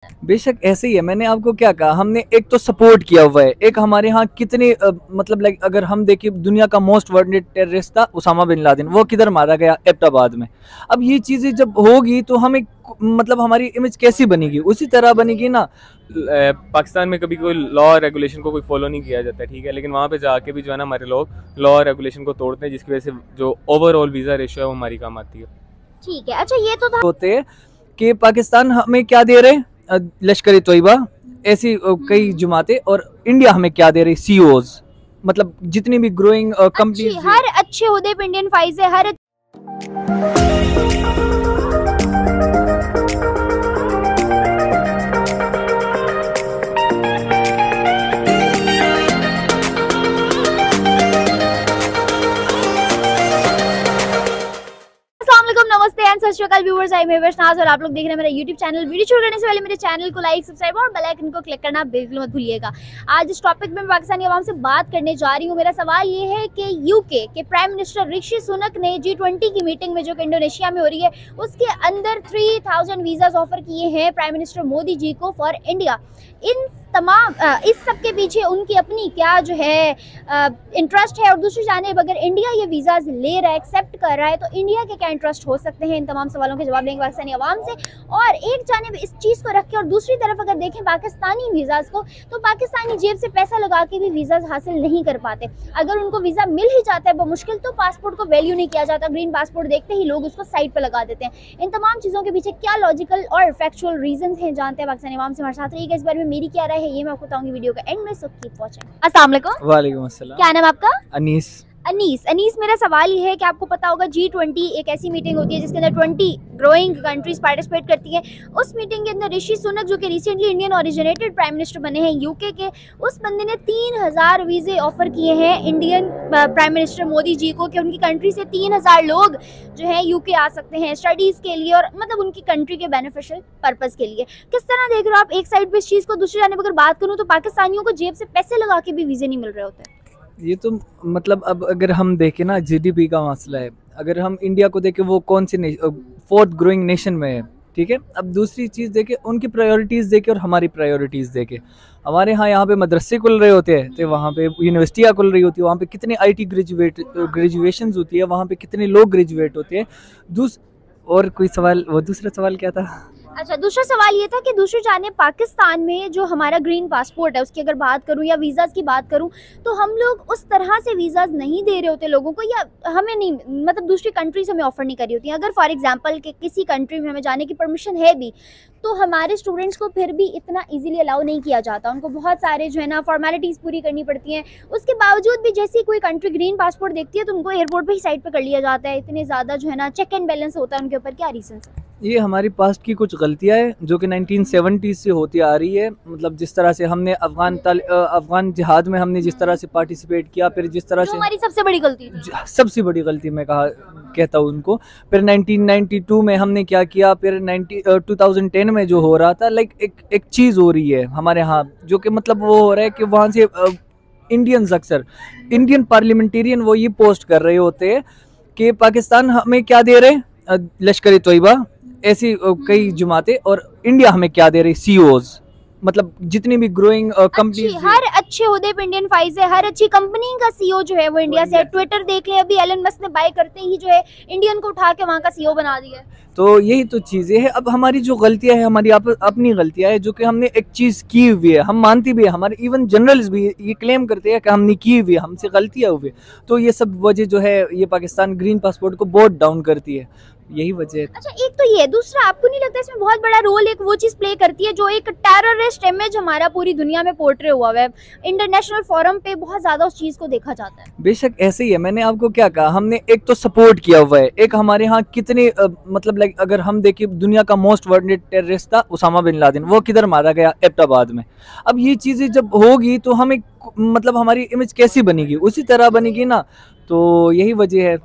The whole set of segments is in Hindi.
बेशक ऐसे ही है। मैंने आपको क्या कहा, हमने एक तो सपोर्ट किया हुआ है, एक हमारे यहाँ कितने मतलब लाइक अगर हम देखें दुनिया का मोस्ट वांटेड टेररिस्ट था उसामा बिन लादेन, वो किधर मारा गया? एबटाबाद में। अब ये चीज़ें जब होगी तो हमें मतलब हमारी इमेज कैसी बनेगी? उसी तरह बनेगी ना। पाकिस्तान में कभी कोई लॉ और रेगुलेशन को कोई फॉलो नहीं किया जाता, ठीक है, लेकिन वहाँ पे जाके भी जो है ना हमारे लोग लॉ और रेगुलेशन को तोड़ते हैं, जिसकी वजह से जो ओवरऑल वीज़ा रेशियो है वो हमारी काम आती है। ठीक है, अच्छा ये तो था होते हैं कि पाकिस्तान हमें क्या दे रहे, लश्कर तोयबा, ऐसी कई जमातें, और इंडिया हमें क्या दे रही, सीईओज, मतलब जितनी भी ग्रोइंग कंपनीज। हर अच्छे उहदे पे इंडियन फाइज है, हर नमस्ते एंड सत श्री अकाल व्यूअर्स, आई मैं वैष्णव और आप लोग देख रहे हैं मेरा यूट्यूब चैनल। वीडियो शुरू करने से पहले मेरे चैनल को लाइक, सब्सक्राइब और बेल आइकन को क्लिक करना बिल्कुल मत भूलिएगा। आज इस टॉपिक में मैं पाकिस्तानी आवाम से बात करने जा रही हूँ। मेरा सवाल ये है कि यूके के प्राइम मिनिस्टर ऋषि सुनक ने G20 की मीटिंग में जो कि इंडोनेशिया में हो रही है उसके अंदर 3000 वीजाज ऑफर किए हैं प्राइम मिनिस्टर मोदी जी को फॉर इंडिया। इन तमाम इस सब के पीछे उनकी अपनी क्या जो है इंटरेस्ट है, और दूसरी जानिब अगर इंडिया ये वीज़ाज ले रहा है, एक्सेप्ट कर रहा है, तो इंडिया के क्या इंटरेस्ट हो सकते हैं? इन तमाम सवालों के जवाब लेंगे पाकिस्तानी आवाम से। और एक जानिब इस चीज़ को रख के और दूसरी तरफ अगर देखें पाकिस्तानी वीज़ाज को, तो पाकिस्तानी जेब से पैसा लगा के भी वीज़ाज हासिल नहीं कर पाते। अगर उनको वीज़ा मिल ही जाता है बमुश्किल, तो पासपोर्ट को वैल्यू नहीं किया जाता। ग्रीन पासपोर्ट देखते ही लोग उसको साइड पर लगा देते हैं। इन तमाम चीज़ों के पीछे क्या लॉजिकल और फैक्चुअल रीजन हैं, जानते हैं पाकिस्तानी आवाम से। हमारे साथ रहिएगा, इस बारे में मेरी क्या राय है ये मैं आपको बताऊंगी वीडियो का एंड में। So keep watching. अस्सलाम वालेकुम। वालेकुम अस्सलाम। क्या नाम आपका? अनीस। अनीस, मेरा सवाल ये है कि आपको पता होगा G20 एक ऐसी मीटिंग होती है जिसके अंदर 20 ग्रोइंग कंट्रीज पार्टिसिपेट करती है। उस मीटिंग के अंदर ऋषि सुनक जो कि recently Indian originated prime minister बने हैं यूके के, उस बंदे ने 3000 वीज़े ऑफर किए हैं Indian prime minister Modi ji को कि उनकी कंट्री से 3000 लोग जो है यूके आ सकते हैं स्टडीज़ के लिए, और मतलब उनकी कंट्री के बेनिफिशियल पर्पज़ के लिए। किस तरह देख रहे हो आप एक साइड पर इस चीज़ को? दूसरी जानिब अगर बात करूँ तो पाकिस्तानियों को जेब से पैसे लगा के भी वीज़े नहीं मिल रहे होते। ये तो मतलब अब अगर हम देखें ना, जीडीपी का मसला है। अगर हम इंडिया को देखें वो कौन से 4th ग्रोइंग नेशन में है, ठीक है। अब दूसरी चीज़ देखें, उनकी प्रायोरिटीज़ देखें और हमारी प्रायोरिटीज़ देखें। हमारे यहाँ पे मदरसे खुल रहे होते हैं, तो वहाँ पे यूनिवर्सिटियाँ खुल रही होती है, वहाँ पे कितने IT ग्रेजुएशंस होती है, वहाँ पे कितने लोग ग्रेजुएट होते हैं। और कोई सवाल, वो दूसरा सवाल क्या था? अच्छा, दूसरा सवाल ये था कि दूसरी जानिब पाकिस्तान में जो हमारा ग्रीन पासपोर्ट है उसकी अगर बात करूं या वीज़ाज़ की बात करूं, तो हम लोग उस तरह से वीज़ाज़ नहीं दे रहे होते लोगों को, या हमें नहीं, मतलब दूसरी कंट्रीज हमें ऑफ़र नहीं करी होती। अगर फॉर एग्जांपल कि किसी कंट्री में हमें जाने की परमिशन है भी, तो हमारे स्टूडेंट्स को फिर भी इतना इजीली अलाउ नहीं किया जाता। उनको बहुत सारे जो है ना फॉर्मेलिटीज़ पूरी करनी पड़ती हैं। उसके बावजूद भी जैसी कोई कंट्री ग्रीन पासपोर्ट देखती है तो उनको एयरपोर्ट पे ही साइड पे कर लिया जाता है। इतने ज़्यादा जो है ना चेक एंड बैलेंस होता है उनके ऊपर, क्या रीज़न है? ये हमारी पास्ट की कुछ गलतियां हैं जो कि 1970 से होती आ रही है। मतलब जिस तरह से हमने अफगान जिहाद में हमने जिस तरह से पार्टिसिपेट किया, फिर जिस तरह से हमारी सबसे बड़ी गलती, सबसे बड़ी गलती मैं कहता हूँ उनको। फिर 1992 में हमने क्या किया, फिर 2010 में जो हो रहा था, लाइक एक चीज़ हो रही है हमारे यहाँ जो कि मतलब वो हो रहा है कि वहाँ से इंडियंस, अक्सर इंडियन पार्लियामेंटेरियन वो ये पोस्ट कर रहे होते हैं कि पाकिस्तान हमें क्या दे रहे, लश्कर तोयबा, ऐसी कई जमातें, और इंडिया हमें क्या दे रही, सीईओज, मतलब जितनी भी ग्रोइंग कंपनीज। हर अच्छे उहदे पे इंडियन फाइज है, हर अच्छी कंपनी का सीईओ जो है वो इंडिया से है। ट्विटर देख ले, अभी एलन मस्क ने बाय करते ही जो है इंडियन को उठा के वहाँ का सीईओ बना दिया है। तो यही तो चीज़ें हैं। अब हमारी जो गलतियां हैं, हमारी अपनी गलतियां हैं जो कि हमने एक चीज़ की हुई है, हम मानती भी है, हमारे इवन जनरल्स भी ये क्लेम करते हैं कि हमने की हुई है, हमसे गलतियां हुई। तो ये सब वजह जो है ये पाकिस्तान ग्रीन पासपोर्ट को बहुत डाउन करती है, यही वजह है। अच्छा, एक तो ये, दूसरा आपको नहीं लगता इसमें बहुत बड़ा रोल एक वो चीज़ प्ले करती है जो एक टेररिस्ट इमेज हमारा पूरी दुनिया में पोर्ट्रे हुआ है, इंटरनेशनल फोरम पे बहुत ज़्यादा उस चीज़ को देखा जाता है। बेशक ऐसे ही है। मैंने आपको क्या कहा, हमने एक तो सपोर्ट किया हुआ है, एक हमारे यहाँ कितने मतलब लाइक अगर हम देखें दुनिया का मोस्ट वांटेड टेररिस्ट था उसामा बिन लादेन, वो किधर मारा गया? एबटाबाद में। अब ये चीज़ें जब होगी तो हमें मतलब हमारी इमेज कैसी बनेगी? उसी तरह बनेगी ना। तो यही वजह है।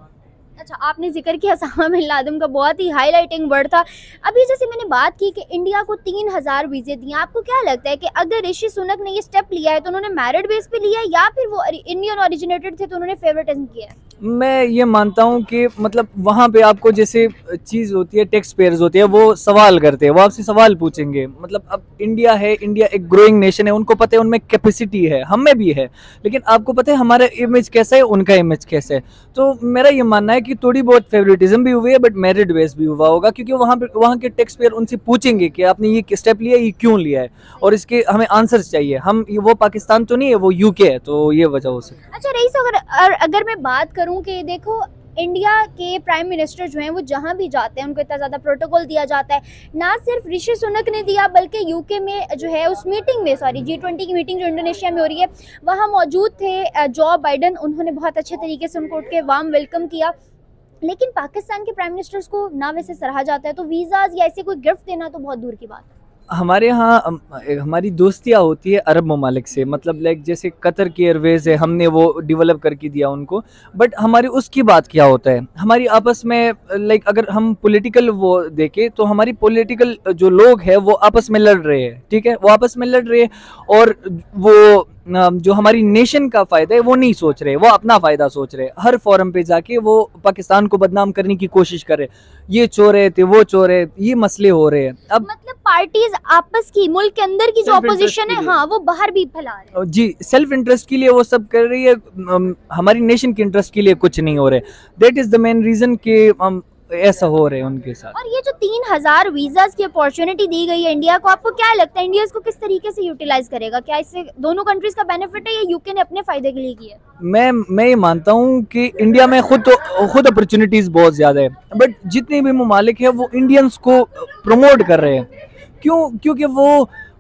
अच्छा, आपने जिक्र किया उसामा बिन लादेन का, बहुत ही हाईलाइटिंग वर्ड था। अभी जैसे मैंने बात की कि इंडिया को 3000 वीज़े दिए, आपको क्या लगता है कि अगर ऋषि सुनक ने ये स्टेप लिया है तो उन्होंने मेरिट बेस पे लिया है या फिर वो इंडियन ओरिजिनेटेड थे तो उन्होंने फेवरेटिज्म किया है? मैं ये मानता हूँ कि मतलब वहाँ पे आपको जैसे चीज़ होती है, टैक्स पेयर्स होते हैं, वो सवाल करते हैं, वो आपसे सवाल पूछेंगे। मतलब अब इंडिया है, इंडिया एक ग्रोइंग नेशन है, उनको पता है उनमें कैपेसिटी है, हम में भी है, लेकिन आपको पता है हमारा इमेज कैसा है, उनका इमेज कैसा है। तो मेरा ये मानना है कि थोड़ी बहुत फेवरेटिज्म भी हुई है, बट मेरिट बेस भी हुआ होगा, क्योंकि वहाँ के टैक्स पेयर उनसे पूछेंगे कि आपने ये स्टेप लिया, ये क्यों लिया है, और इसके हमें आंसर्स चाहिए। वो पाकिस्तान तो नहीं है, वो यूके है, तो ये वजह हो सकती है। अच्छा रईस, अगर मैं बात करूं कि देखो इंडिया के प्राइम मिनिस्टर जो हैं वो जहां भी जाते हैं उनको इतना ज़्यादा प्रोटोकॉल दिया जाता है। ना सिर्फ ऋषि सुनक ने दिया, बल्कि यूके में जो है उस मीटिंग में, सॉरी G20 की मीटिंग जो इंडोनेशिया में हो रही है, वहाँ मौजूद थे जो बाइडन, उन्होंने बहुत अच्छे तरीके से उनको उठ के वार्म वेलकम किया। लेकिन पाकिस्तान के प्राइम मिनिस्टर्स को ना वैसे सराहा जाता है, तो वीज़ाज या ऐसे कोई गिफ्ट देना तो बहुत दूर की बात है। हमारे यहाँ हमारी दोस्तियाँ होती है अरब ममालिक से, मतलब लाइक जैसे कतर की एयरवेज है, हमने वो डेवलप करके दिया उनको। बट हमारी उसकी बात क्या होता है, हमारी आपस में लाइक अगर हम पॉलिटिकल वो देखें तो हमारी पॉलिटिकल जो लोग हैं वो आपस में लड़ रहे हैं, ठीक है, वो आपस में लड़ रहे हैं, और वो जो हमारी नेशन का फ़ायदा है वो नहीं सोच रहे, वो अपना फ़ायदा सोच रहे। हर फोरम पे जाके वो पाकिस्तान को बदनाम करने की कोशिश कर रहे, ये चोर है, वो चोर है, ये मसले हो रहे हैं। अब मतलब पार्टीज आपस की, मुल्क के अंदर की जो अपोजिशन है, हाँ, वो बाहर भी फैला रहे हैं। जी, सेल्फ इंटरेस्ट के लिए वो सब कर रही है, हमारी नेशन के इंटरेस्ट के लिए कुछ नहीं हो रहे। That is the main reason कि ऐसा हो रहे हैं उनके साथ। और ये जो 3000 वीजास की अपॉर्चुनिटी दी गई है इंडिया को, आपको क्या लगता है इंडिया इसको किस तरीके से यूटिलाइज करेगा? क्या इससे दोनों कंट्रीज का बेनिफिट है या यूके ने अपने फायदे के लिए किया? मैं ये मानता हूँ कि इंडिया में खुद अपॉर्चुनिटीज़ बहुत ज़्यादा है, बट जितने भी ममालिक है वो इंडियंस को प्रमोट कर रहे हैं। क्योंकि वो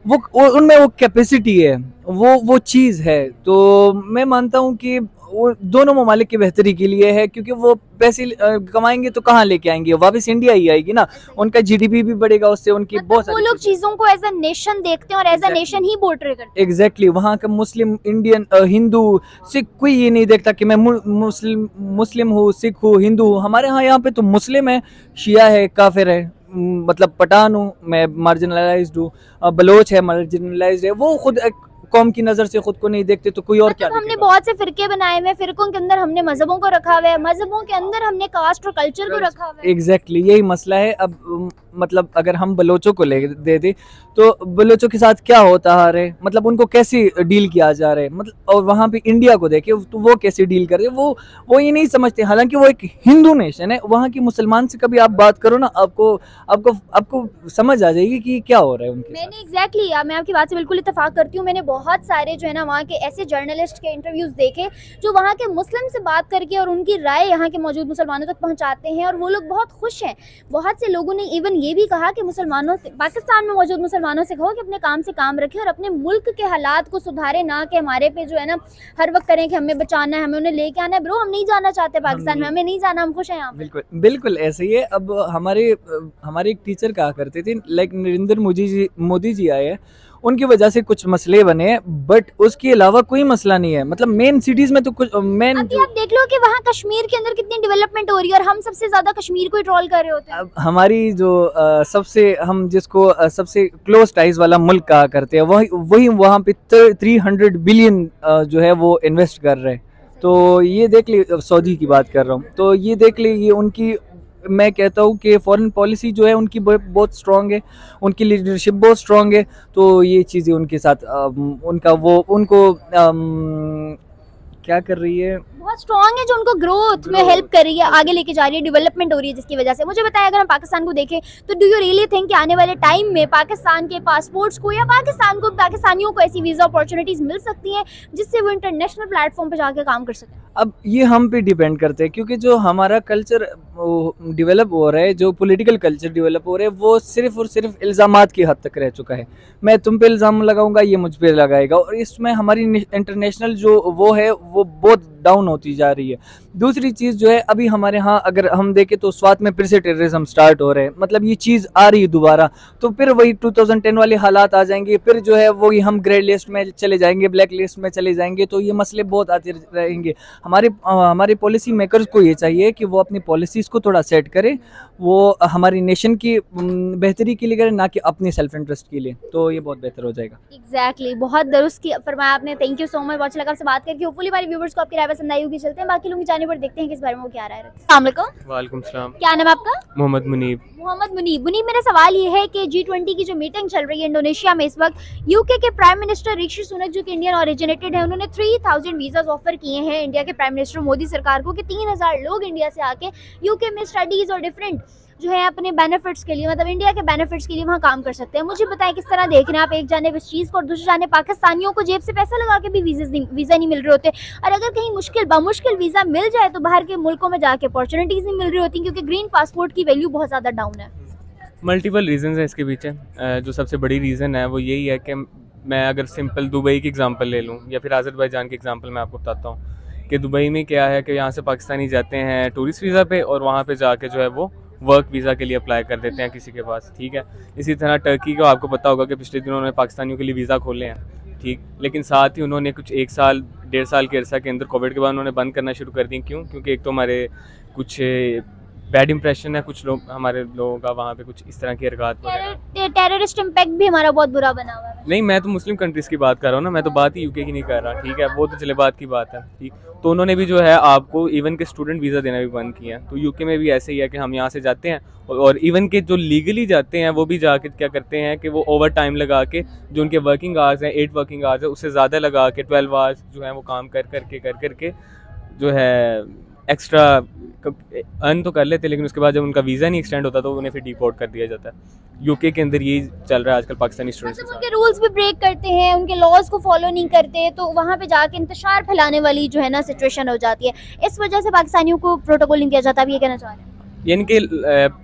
उनमें वो कैपेसिटी है, वो चीज़ है। तो मैं मानता हूँ कि वो दोनों ममालिक की बेहतरी के लिए है, क्योंकि वो पैसे कमाएंगे तो कहाँ लेके आएंगे, वापस इंडिया ही आएगी ना, उनका जीडीपी भी बढ़ेगा उससे, उनकी बहुत वो लोग चीजों को एज अ नेशन देखते हैं और एज अ नेशन ही पोर्ट्रे करते हैं। एग्जैक्टली, वहाँ का मुस्लिम, इंडियन, हिंदू, सिख, कोई ये नहीं देखता कि मैं मुस्लिम हूँ, सिख हूँ, हिंदू हूँ। हमारे यहाँ पे तो मुस्लिम है, शिया है, काफिर है, मतलब पठान हूँ मैं, मार्जिनलाइज्ड हूँ, बलोच है, मार्जिनलाइज्ड है। वो खुद कौम की नज़र से खुद को नहीं देखते, तो कोई और क्या देखेगा? हमने बहुत से फिरके बनाए हुए हैं, फिरकों के अंदर हमने मजहबों को रखा हुआ है, मजहबों के अंदर हमने कास्ट और कल्चर को रखा हुआ है। एग्जैक्टली, यही मसला है। अब मतलब अगर हम बलोचों को ले दे दे तो बलोचों के साथ क्या होता आ रहा है, मतलब उनको कैसे डील किया जा रहा है, मतलब, और वहाँ पे इंडिया को देखे तो वो कैसे डील कर रहे हैं, वो ये नहीं समझते। हालांकि वो एक हिंदू नेशन है, वहाँ की मुसलमान से कभी आप बात करो ना, आपको समझ आ जाएगी कि क्या हो रहा है उनके साथ। एग्जैक्टली, मैं आपकी बात से बिल्कुल इत्तेफाक करती हूँ। मैंने बहुत सारे जो है ना वहाँ के ऐसे जर्नलिस्ट के इंटरव्यूज देखे जो वहाँ के मुस्लिम से बात करके और उनकी राय यहाँ के मौजूद मुसलमानों तक पहुँचाते हैं, और वो लोग बहुत खुश हैं। बहुत से लोगों ने इवन ये भी कहा कि मुसलमानों से, पाकिस्तान में मौजूद मुसलमानों से कहो कि अपने काम से काम रखें और अपने मुल्क के हालात को सुधारें, ना कि हमारे पे जो है ना हर वक्त करें कि हमें बचाना है, हमें उन्हें लेके आना है। ब्रो, हम नहीं जाना चाहते पाकिस्तान में, हमें नहीं जाना, हम खुश हैं यहाँ पे। बिल्कुल ऐसे ही है। अब हमारे एक टीचर कहा करते थे, लाइक नरेंद्र मोदी जी आए हैं, उनकी वजह से कुछ मसले बने हैं, बट उसके अलावा कोई मसला नहीं है। मतलब मेन सिटीज में तो कुछ मेन, अभी आप देख लो कि वहाँ कश्मीर के अंदर कितनी डेवलपमेंट हो रही है और हम सबसे ज्यादा कश्मीर को ही ट्रोल कर रहे होते हैं। अब हमारी जो हम जिसको सबसे क्लोज टाइज वाला मुल्क कहा करते हैं, वही वहाँ पे 300 बिलियन जो है वो इन्वेस्ट कर रहे हैं। तो ये देख ली, सऊदी की बात कर रहा हूँ, तो ये देख ली, ये उनकी, मैं कहता हूँ कि फॉरेन पॉलिसी जो है उनकी बहुत स्ट्रांग है, उनकी लीडरशिप बहुत स्ट्रांग है। तो ये चीज़ें उनके साथ उनको क्या कर रही है, बहुत स्ट्रॉन्ग है, जो उनको ग्रोथ में हेल्प कर रही है, आगे लेके जा रही है, डेवलपमेंट हो रही है, जिसकी वजह से। मुझे बताया, अगर हम पाकिस्तान को देखें तो डू यू रियली थिंक कि आने वाले टाइम में पाकिस्तान के पासपोर्ट्स को या पाकिस्तानियों को ऐसी वीज़ा अपॉर्चुनिटीज़ मिल सकती हैं जिससे वो इंटरनेशनल प्लेटफॉर्म पर जाकर काम कर सकें? अब ये हम पे डिपेंड करते हैं, क्योंकि जो हमारा कल्चर डेवलप हो रहा है, जो पॉलिटिकल कल्चर डेवलप हो रहा है, वो सिर्फ और सिर्फ इल्ज़ामात की हद तक रह चुका है। मैं तुम पे इल्ज़ाम लगाऊंगा, ये मुझ पे लगाएगा, और इसमें हमारी इंटरनेशनल जो वो है वो बहुत डाउन होती जा रही है। दूसरी चीज़ जो है, अभी हमारे यहाँ अगर हम देखें तो स्वात में फिर से टेररिज्म स्टार्ट हो रहे हैं, मतलब ये चीज़ आ रही है दोबारा, तो फिर वही 2010 वाले हालात आ जाएंगे, फिर जो है वही हम ग्रे लिस्ट में चले जाएंगे, ब्लैक लिस्ट में चले जाएंगे, तो ये मसले बहुत आते रहेंगे। हमारे पॉलिसी मेकर्स को ये चाहिए कि वो अपनी पॉलिसीज़ को थोड़ा सेट करें, वो हमारी नेशन की बेहतरी के लिए करें, ना कि अपने सेल्फ इंटरेस्ट के लिए, तो ये बहुत बेहतर हो जाएगा। एग्जैक्टली, बहुत दुरुस्त फरमाया आपने। थैंक यू सो मच, बहुत अच्छा लगा आपसे बात करके। होपफुली हमारे व्यूवर्स को आपकी राय पसंद आई होगी। चलते हैं बाकी लोग जाने पर, देखते हैं किस बारे में वो क्या राय रखते हैं। अस्सलाम वालेकुम। वालेकुम सलाम। क्या नाम है आपका? मोहम्मद मुनीब। मोहम्मद मुनीब। मुनीब, मेरा सवाल ये है कि G20 की जो मीटिंग चल रही है इंडोनेशिया में इस वक्त, यूके के प्राइम मिनिस्टर ऋषि सुनक जो कि इंडियन ओरिजिनेटेड है, उन्होंने 3000 वीज़ाज ऑफर किए हैं इंडिया के प्राइम मिनिस्टर मोदी सरकार को कि 3000 लोग इंडिया से आके यूके में स्टडीज़ और डिफरेंट जो है अपने बेनिफिट्स के लिए, मतलब इंडिया के बेनिफिट्स के लिए वहाँ काम कर सकते हैं। मुझे बताएं किस तरह देख रहे हैं आप एक जानिब इस चीज़ को, और दूसरी जानिब पाकिस्तानियों को जेब से पैसा लगा के भी वीज़ा नहीं मिल रहे होते, और अगर कहीं मुश्किल वीज़ा मिल जाए तो बाहर के मुल्कों में जाके अपॉर्चुनिटीज़ नहीं मिल रही होती क्योंकि ग्रीन पासपोर्ट की वैल्यू बहुत ज़्यादा डाउन है। मल्टीपल रीज़न्स हैं इसके पीछे। जो सबसे बड़ी रीज़न है वो यही है कि मैं अगर सिंपल दुबई की एग्जांपल ले लूँ या फिर अज़रबैजान की एग्जांपल मैं आपको बताता हूँ कि दुबई में क्या है कि यहाँ से पाकिस्तानी जाते हैं टूरिस्ट वीज़ा पे और वहाँ पे जाके जो है वो वर्क वीज़ा के लिए अप्लाई कर देते हैं किसी के पास, ठीक है। इसी तरह टर्की को आपको पता होगा कि पिछले दिनों उन्होंने पाकिस्तानियों के लिए वीज़ा खोले हैं, ठीक, लेकिन साथ ही उन्होंने कुछ 1 साल 1.5 साल के अरसा के अंदर कोविड के बाद उन्होंने बंद करना शुरू कर दी। क्यों? क्योंकि एक तो हमारे कुछ बैड इंप्रेशन है कुछ लोग, हमारे लोगों का वहाँ पे कुछ इस तरह की हरकत वगैरह, टेररिस्ट इम्पैक्ट भी हमारा बहुत बुरा बना हुआ है। नहीं, मैं तो मुस्लिम कंट्रीज़ की बात कर रहा हूँ ना, मैं तो बात ही यूके की नहीं कर रहा, ठीक है, वो तो चले बात की बात है, ठीक। तो उन्होंने भी जो है आपको इवन के स्टूडेंट वीज़ा देना भी बंद किया है। तो यूके में भी ऐसे ही है कि हम यहाँ से जाते हैं और इवन के जो लीगली जाते हैं वो भी जाके क्या करते हैं कि वो ओवर टाइम लगा के जो उनके वर्किंग आवर्स हैं 8 वर्किंग आवर्स है उससे ज़्यादा लगा के 12 आवर्स जो है वो काम कर करके जो है एक्स्ट्रा अर्न तो कर लेते, लेकिन उसके बाद जब उनका वीज़ा नहीं एक्सटेंड होता तो उन्हें फिर डिपोर्ट कर दिया जाता है। यूके के अंदर यही चल रहा है आजकल पाकिस्तानी स्टूडेंट्स के साथ। उनके रूल्स भी ब्रेक करते हैं, उनके लॉज को फॉलो नहीं करते, तो वहाँ पे जाके इंतशार फैलाने वाली जो है ना सिचुएशन हो जाती है। इस वजह से पाकिस्तानियों को प्रोटोकॉल नहीं किया जाता। आप ये कहना चाह रहे हैं? यानी कि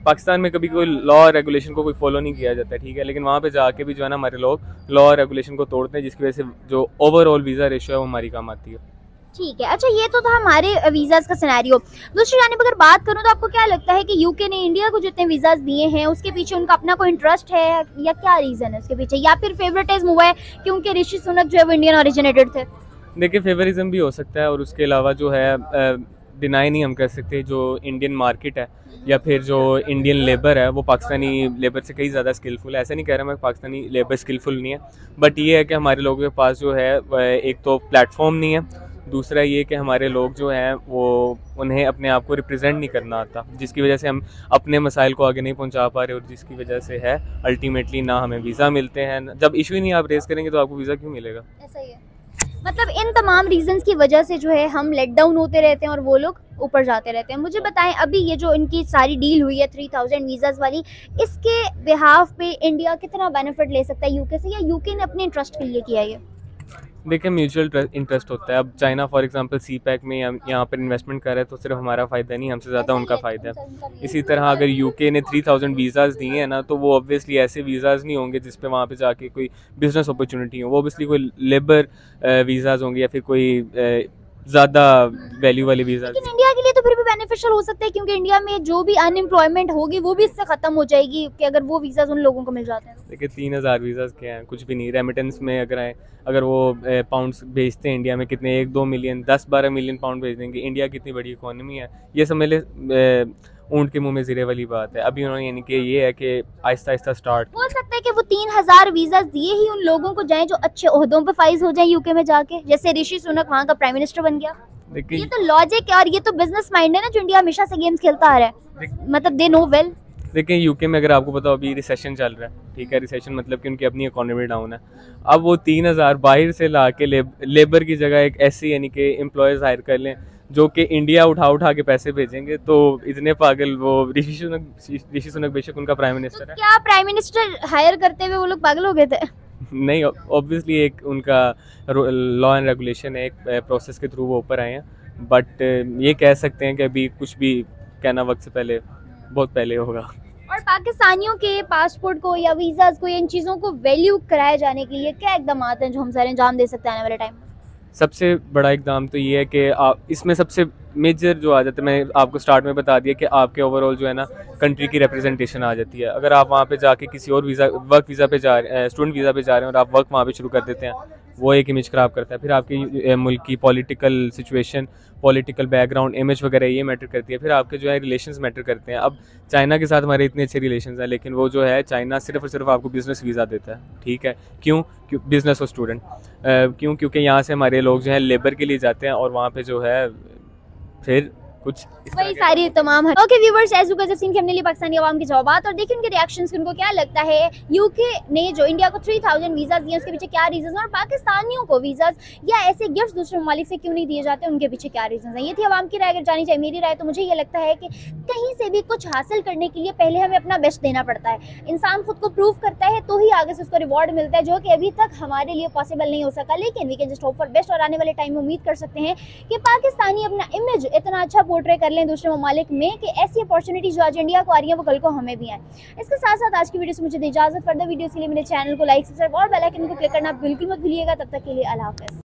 पाकिस्तान में कभी कोई लॉ और रेगुलेशन को कोई फॉलो नहीं किया जाता, ठीक है, लेकिन वहाँ पे जाके भी जो है ना हमारे लोग लॉ और रेगुलेशन को तोड़ते हैं, जिसकी वजह से जो ओवरऑल वीज़ा रेशियो है वो हमारी काम आती है। ठीक है, अच्छा ये तो था हमारे वीज़ाज़ का सिनेरियो। दूसरी जानिब अगर बात करूँ तो आपको क्या लगता है कि यूके ने इंडिया को जितने वीज़ाज़ दिए हैं उसके पीछे उनका अपना कोई इंटरेस्ट है या क्या रीज़न है उसके पीछे, या फिर फेवरेटिज्म हुआ है क्योंकि ऋषि सुनक जो है वो इंडियन ओरिजिनेटेड थे? देखिए, फेवरिज्म भी हो सकता है और उसके अलावा जो है डिनाई नहीं हम कर सकते, जो इंडियन मार्केट है या फिर जो इंडियन लेबर है वो पाकिस्तानी लेबर से कई ज़्यादा स्किलफुल है। ऐसा नहीं कह रहा मैं पाकिस्तानी लेबर स्किलफुल नहीं है, बट ये है कि हमारे लोगों के पास जो है एक तो प्लेटफॉर्म नहीं है, दूसरा ये कि हमारे लोग जो हैं वो उन्हें अपने आप को रिप्रेजेंट नहीं करना आता, जिसकी वजह से हम अपने मसाइल को आगे नहीं पहुंचा पा रहे और जिसकी वजह से है अल्टीमेटली ना हमें वीज़ा मिलते हैं। जब इशू ही नहीं आप रेस करेंगे तो आपको वीज़ा क्यों मिलेगा? ऐसा ही है, मतलब इन तमाम रीजंस की वजह से जो है हम लेट डाउन होते रहते हैं और वो लोग ऊपर जाते रहते हैं। मुझे बताएं अभी ये जो इनकी सारी डील हुई है 3000 वीज़ाज़ वाली, इसके बिहाफ पे इंडिया कितना बेनिफिट ले सकता है यूके से, या यूके ने अपने इंटरेस्ट के लिए किया है? देखिए, म्यूचुअल इंटरेस्ट होता है। अब चाइना फॉर एग्जांपल CPEC में यहाँ पर इन्वेस्टमेंट कर रहा है तो सिर्फ हमारा फ़ायदा नहीं, हमसे ज़्यादा उनका फ़ायदा है। इसी तरह अगर यूके ने 3000 वीज़ाज़ दिए हैं ना तो वो ऑब्वियसली ऐसे वीज़ाज़ नहीं होंगे जिस पे वहाँ पे जाके कोई बिज़नेस अपॉर्चुनिटी हो, वो ऑब्वियसली कोई लेबर वीज़ाज़ होंगे या फिर कोई ज़्यादा वैल्यू वाले वीज़ा। लेकिन इंडिया के लिए तो फिर भी बेनिफिशियल हो सकता है क्योंकि इंडिया में जो भी अनएम्प्लॉयमेंट होगी वो भी इससे ख़त्म हो जाएगी कि अगर वो वीज़ाज उन लोगों को मिल जाते हैं। देखिए 3000 वीज़ाज़ क्या हैं, कुछ भी नहीं। रेमिटेंस में अगर आए, अगर वो पाउंड्स भेजते हैं इंडिया में कितने 1-2 मिलियन 10-12 मिलियन पाउंड भेज देंगे। इंडिया की इतनी बड़ी इकॉनमी है, ये समझ ले ऊँट के मुंह में ज़ीरे वाली बात है। अभी उन्होंने यानी कि ये है कि आहिस्ता आहिस्ता स्टार्ट हो सकता है कि वो 3000 वीज़ाज दिए ही उन लोगों को जाएं जो अच्छे ओहदों पे फाइज हो जाएं यूके में जाके, जैसे ऋषि सुनक वहाँ का प्राइम मिनिस्टर बन गया। ये तो लॉजिक है और ये तो बिजनेस माइंड है ना जो इंडिया हमेशा से गेम्स खेलता आ रहा है, मतलब दे नो वेल। देखिए यूके में अगर आपको बताओ अभी रिसेशन चल रहा है, ठीक है, रिसेशन मतलब कि उनकी अपनी इकोनॉमी डाउन है। अब वो 3000 बाहर से ला के लेबर की जगह एक ऐसी यानी कि एम्प्लॉयज़ हायर कर लें जो कि इंडिया उठा के पैसे भेजेंगे, तो इतने पागल वो ऋषि सुनक बेशक उनका प्राइम मिनिस्टर है। क्या प्राइम मिनिस्टर हायर करते हुए वो लोग पागल हो गए थे? नहीं, ऑब्वियसली एक उनका लॉ एंड रेगुलेशन है, एक प्रोसेस के थ्रू वो ऊपर आए हैं, बट ये कह सकते हैं कि अभी कुछ भी कहना वक्त से पहले बहुत पहले होगा। और पाकिस्तानियों के पासपोर्ट को या वीज़ाज को, इन चीज़ों को वैल्यू कराए जाने के लिए क्या इकदाम हैं जो हम सारे अंजाम दे सकते हैं आने वाले टाइम में? सबसे बड़ा इकदाम तो ये है कि आप इसमें सबसे मेजर जो आ जाता है, मैं आपको स्टार्ट में बता दिया कि आपके ओवरऑल जो है ना कंट्री की रिप्रेजेंटेशन आ जाती है। अगर आप वहाँ पे जाके किसी और वीज़ा वर्क वीज़ा पे जा रहे हैं, स्टूडेंट वीज़ा पे जा रहे हैं और आप वर्क वहाँ पे शुरू कर देते हैं वो एक इमेज ख़राब करता है। फिर आपके मुल्क की political situation, political background, image वगैरह ये मैटर करती है। फिर आपके जो है रिलेशंस मैटर करते हैं। अब चाइना के साथ हमारे इतने अच्छे रिलेशंस हैं, लेकिन वो जो है चाइना सिर्फ और सिर्फ आपको बिज़नेस वीज़ा देता है, ठीक है। क्यों? बिज़नेस और स्टूडेंट। क्यों? क्योंकि यहाँ से हमारे लोग जो है लेबर के लिए जाते हैं और वहाँ पे जो है फिर कुछ वही सारी तमाम। Okay viewers, as you guys have seen कि हमने लिए पाकिस्तानी अवाम के जवाबात और देखिए उनके रिएक्शंस, उनको क्या लगता है यूके ने जो इंडिया को 3000 वीज़ाज दिए उसके पीछे क्या रीजंस हैं, और पाकिस्तानियों को वीज़ाज या ऐसे गिफ्ट्स दूसरे ममालिक से क्यों नहीं दिए जाते, उनके पीछे क्या रीजंस हैं। ये थी अवाम की राय। अगर जानी चाहिए मेरी राय तो मुझे ये लगता है कि कहीं से भी कुछ हासिल करने के लिए पहले हमें अपना बेस्ट देना पड़ता है। इंसान खुद को प्रूव करता है तो ही आगे से उसको रिवॉर्ड मिलता है, जो कि अभी तक हमारे लिए पॉसिबल नहीं हो सका। लेकिन we can just hope for best और आने वाले टाइम में उम्मीद कर सकते हैं कि पाकिस्तानी अपना इमेज इतना अच्छा पोर्ट्रे कर लें दूसरे ममालिक में कि ऐसी अपॉर्चुनिटी जो आज इंडिया को आ रही है वो कल को हमें भी आए। इसके साथ साथ आज की वीडियो से मुझे दी इजाजत। फर्दर वीडियोस के लिए मेरे चैनल को लाइक, सब्सक्राइब और बेल आइकन को क्लिक करना बिल्कुल मत भूलिएगा। तब तक के लिए अल्लाह हाफ़िज़।